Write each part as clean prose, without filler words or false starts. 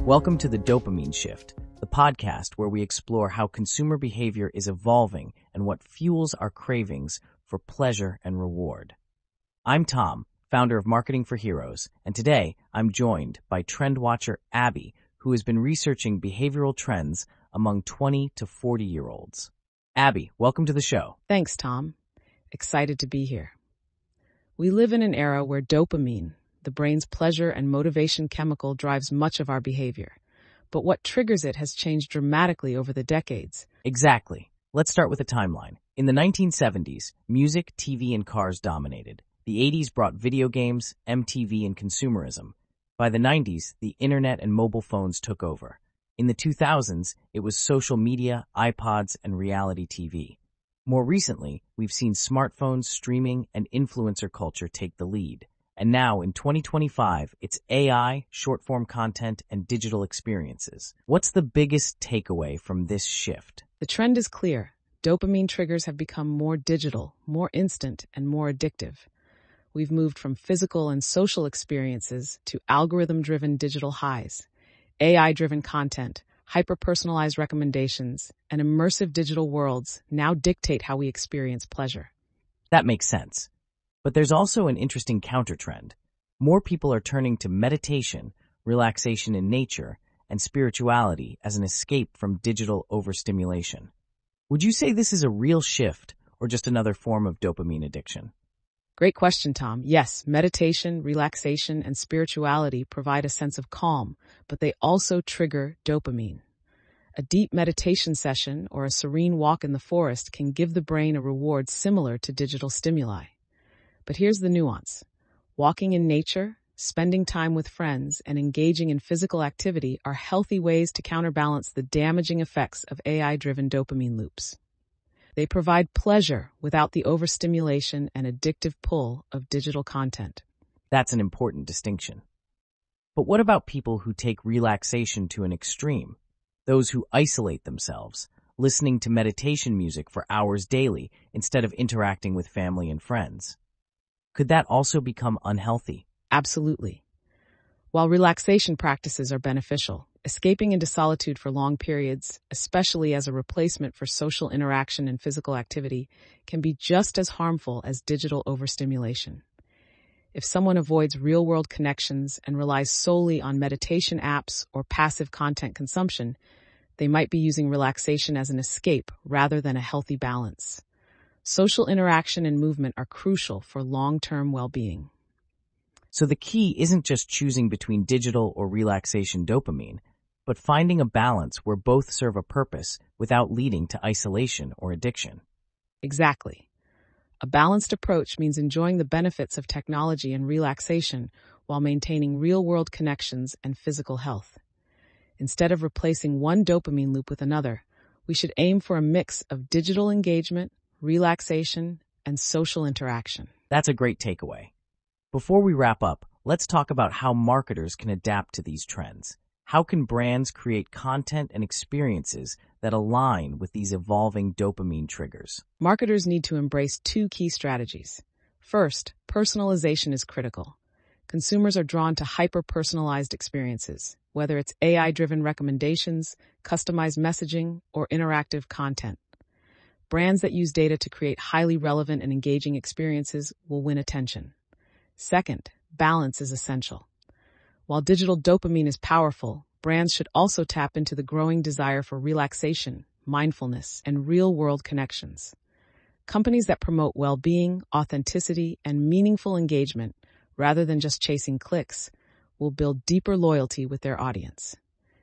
Welcome to the Dopamine Shift, the podcast where we explore how consumer behavior is evolving and what fuels our cravings for pleasure and reward. I'm Tom, founder of Marketing for Heroes, and today I'm joined by trendwatcher Abbey, who has been researching behavioral trends among 20 to 40-year-olds. Abbey, welcome to the show. Thanks, Tom. Excited to be here. We live in an era where dopamine, the brain's pleasure and motivation chemical, drives much of our behavior. But what triggers it has changed dramatically over the decades. Exactly. Let's start with a timeline. In the 1970s, music, TV, and cars dominated. The 80s brought video games, MTV, and consumerism. By the 90s, the internet and mobile phones took over. In the 2000s, it was social media, iPods, and reality TV. More recently, we've seen smartphones, streaming, and influencer culture take the lead. And now, in 2025, it's AI, short-form content, and digital experiences. What's the biggest takeaway from this shift? The trend is clear. Dopamine triggers have become more digital, more instant, and more addictive. We've moved from physical and social experiences to algorithm-driven digital highs. AI-driven content, hyper-personalized recommendations, and immersive digital worlds now dictate how we experience pleasure. That makes sense. But there's also an interesting counter-trend. More people are turning to meditation, relaxation in nature, and spirituality as an escape from digital overstimulation. Would you say this is a real shift or just another form of dopamine addiction? Great question, Tom. Yes, meditation, relaxation, and spirituality provide a sense of calm, but they also trigger dopamine. A deep meditation session or a serene walk in the forest can give the brain a reward similar to digital stimuli. But here's the nuance. Walking in nature, spending time with friends, and engaging in physical activity are healthy ways to counterbalance the damaging effects of AI-driven dopamine loops. They provide pleasure without the overstimulation and addictive pull of digital content. That's an important distinction. But what about people who take relaxation to an extreme? Those who isolate themselves, listening to meditation music for hours daily instead of interacting with family and friends. Could that also become unhealthy? Absolutely. While relaxation practices are beneficial, escaping into solitude for long periods, especially as a replacement for social interaction and physical activity, can be just as harmful as digital overstimulation. If someone avoids real-world connections and relies solely on meditation apps or passive content consumption, they might be using relaxation as an escape rather than a healthy balance. Social interaction and movement are crucial for long-term well-being. So the key isn't just choosing between digital or relaxation dopamine, but finding a balance where both serve a purpose without leading to isolation or addiction. Exactly. A balanced approach means enjoying the benefits of technology and relaxation while maintaining real-world connections and physical health. Instead of replacing one dopamine loop with another, we should aim for a mix of digital engagement, relaxation, and social interaction. That's a great takeaway. Before we wrap up, let's talk about how marketers can adapt to these trends. How can brands create content and experiences that align with these evolving dopamine triggers? Marketers need to embrace two key strategies. First, personalization is critical. Consumers are drawn to hyper-personalized experiences, whether it's AI-driven recommendations, customized messaging, or interactive content. Brands that use data to create highly relevant and engaging experiences will win attention. Second, balance is essential. While digital dopamine is powerful, brands should also tap into the growing desire for relaxation, mindfulness, and real-world connections. Companies that promote well-being, authenticity, and meaningful engagement, rather than just chasing clicks, will build deeper loyalty with their audience.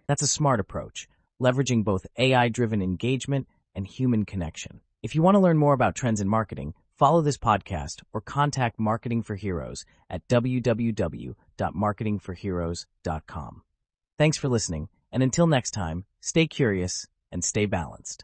That's a smart approach, leveraging both AI-driven engagement and human connection. If you want to learn more about trends in marketing, follow this podcast or contact Marketing for Heroes at www.marketingforheroes.com. Thanks for listening, and until next time, stay curious and stay balanced.